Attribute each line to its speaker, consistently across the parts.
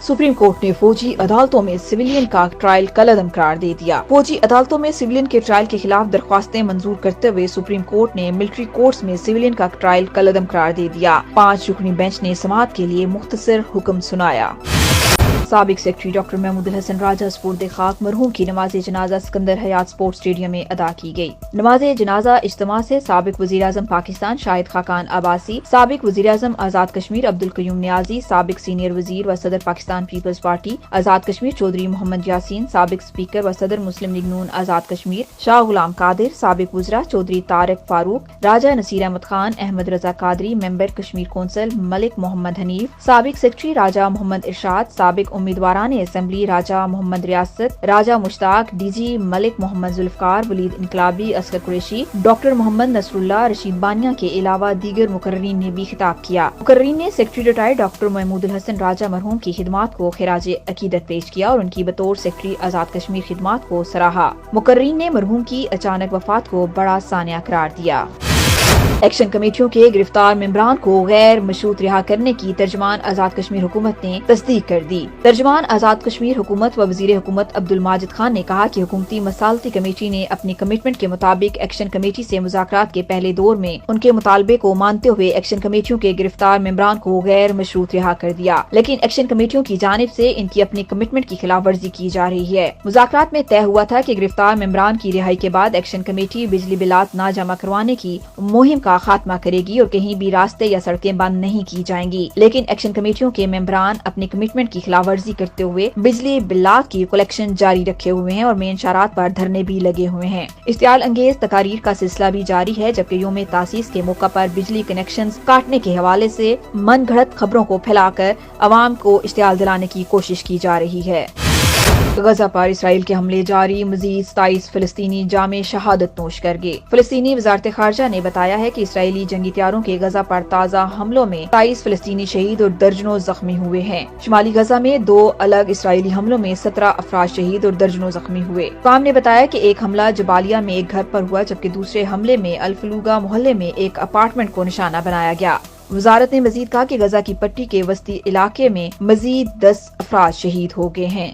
Speaker 1: Supreme court ने फौजी अदालतों में सिविलियन का ट्रायल कलअदम करार दे दिया। फौजी अदालतों में सिविलियन के ट्रायल के खिलाफ दरख्वास्तें मंजूर करते हुए सुप्रीम कोर्ट ने मिलिट्री कोर्ट्स में सिविलियन का ट्रायल कलअदम करार दे दिया। 5 रुकनी बेंच ने समाअत के लिए मुख्तसर हुक्म सुनाया। साबिक सेक्रेटरी डॉक्टर महमूदुल हसन राजा स्पुर्द खाक मरहूम की नमाज जनाजा सिकंदर हयात स्पोर्ट्स स्टेडियम में अदा की गई। नमाज जनाजा इज्तिमा से साबिक वजीर आजम पाकिस्तान शाहिद खाकान अब्बासी, साबिक वजीर आजम आजाद कश्मीर अब्दुल कयूम नियाजी, साबिक सीनियर वजीर व सदर पाकिस्तान पीपल्स पार्टी आजाद कश्मीर चौधरी मोहम्मद यासीन, साबिक स्पीकर व सदर मुस्लिम लीग नून आजाद कश्मीर शाह गुलाम कादिर, साबिक वज़रा चौधरी तारिक फारूक, राजा नसीर अहमद खान, अहमद रजा कादरी, मेंबर कश्मीर कौंसिल मलिक मोहम्मद हनीफ, साबिक सेक्रेटरी राजा मोहम्मद इरशाद, साबिक उम्मीदवारान assembly Raja Mohammad Riyasat, Raja Mushtaq, DG Malik Mohammad Zulfiqar, Waleed Inqalabi, Asghar Qureshi, doctor Mohammad Nasrullah, Rashid Bania के अलावा दीगर मुकर्रीन ने भी खिताब किया। मुकर्रीन ने secretary retired doctor Mahmoodul Hasan Raja मरहूम की खिदमात को खिराजे अकीदत पेश किया और उनकी बतौर सेक्रेटरी आजाद कश्मीर खिदमात को सराहा। मुकर्रीन ने मरहूम की अचानक वफात को बड़ा सानिया करार दिया। एक्शन कमेटियों के गिरफ्तार मेंबरान को गैर मशरूत रिहा करने की तर्जमान आजाद कश्मीर हुकूमत ने तस्दीक कर दी। तर्जमान आजाद कश्मीर हुकूमत व वजीर हुकूमत अब्दुल माजिद खान ने कहा कि हुकूमती मसालती कमेटी ने अपनी कमिटमेंट के मुताबिक एक्शन कमेटी से मुज़ाकरात के पहले दौर में उनके मुतालबे को मानते हुए एक्शन कमेटियों के गिरफ्तार मेंबरान को गैर मशरूत रिहा कर दिया, लेकिन एक्शन कमेटियों की जानिब से इनकी अपनी कमिटमेंट की खिलाफ वर्जी की जा रही है। मुज़ाकरात में तय हुआ था कि गिरफ्तार मेंबरान की रिहाई के बाद एक्शन कमेटी बिजली बिलात न जमा करवाने की मुहिम का खात्मा करेगी और कहीं भी रास्ते या सड़कें बंद नहीं की जाएंगी, लेकिन एक्शन कमेटियों के मेंबरान अपनी कमिटमेंट की खिलाफवर्जी करते हुए बिजली बिलात की कलेक्शन जारी रखे हुए हैं और मेन शारात पर धरने भी लगे हुए हैं। इश्तियाल अंगेज तकारीर का सिलसिला भी जारी है, जबकि यौम तासीस के मौका पर बिजली कनेक्शन काटने के हवाले से मन घड़त खबरों को फैलाकर अवाम को इश्तियाल दिलाने की कोशिश की जा रही है। गजा पर इसराइल के हमले जारी, मजीद 27 फिलिस्तीनी जामे शहादत नोश कर गए। फिलिस्तीनी वजारत खारजा ने बताया है कि इसराइली जंगी त्यारों के गजा पर ताज़ा हमलों में 27 फिलिस्तीनी शहीद और दर्जनों जख्मी हुए हैं। शुमाली गजा में 2 अलग इसराइली हमलों में 17 अफराद शहीद और दर्जनों जख्मी हुए। काम ने बताया कि एक हमला जबालिया में एक घर पर हुआ, जबकि दूसरे हमले में अल-फलूगा मोहल्ले में एक अपार्टमेंट को निशाना बनाया गया। वजारत ने मजीद कहा कि गजा की पट्टी के वस्ती इलाके में मजीद 10 अफराद शहीद हो गए हैं।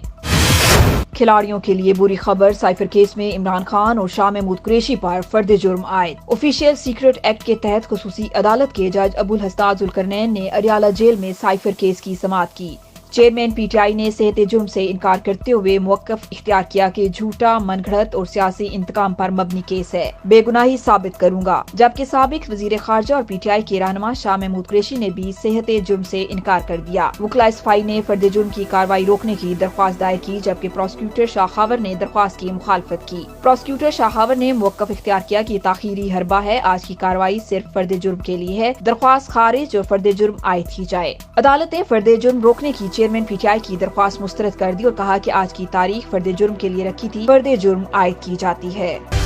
Speaker 1: खिलाड़ियों के लिए बुरी खबर, साइफर केस में इमरान खान और शाह महमूद कुरैशी पर फर्द जुर्म आयद। ऑफिशियल सीक्रेट एक्ट के तहत खुसूसी अदालत के जज अबुल हस्ताद जुल्करनैन ने अरियाला जेल में साइफर केस की समाअत की। चेयरमैन पीटीआई ने सेहत जुर्म से इनकार करते हुए मौक़िफ़ इख्तियार किया कि झूठा, मनगढ़ंत और सियासी इंतकाम पर मबनी केस है, बेगुनाही साबित करूंगा। जबकि साबिक वजीर खारजा और पीटीआई के रहनुमा शाह महमूद कुरैशी ने भी सेहत जुर्म से इनकार कर दिया। वकला सफाई ने फर्द जुर्म की कार्रवाई रोकने की दरख्वास्त दायर की, जबकि प्रोसिक्यूटर शाह खावर ने दरख्वास्त की मुखालफत की। प्रोसिक्यूटर शाह खावर ने मौक़िफ़ इख्तियार किया कि ताखीरी हरबा है, आज की कार्रवाई सिर्फ फर्द जुर्म के लिए है, दरख्वास्त खारिज और फर्द जुर्म आयद की जाए। अदालत ने फर्द जुर्म रोकने की चेयरमैन पीटीआई की दरख्वास्त मुस्तरद कर दी और कहा कि आज की तारीख फर्द जुर्म के लिए रखी थी, फर्द जुर्म आयद की जाती है।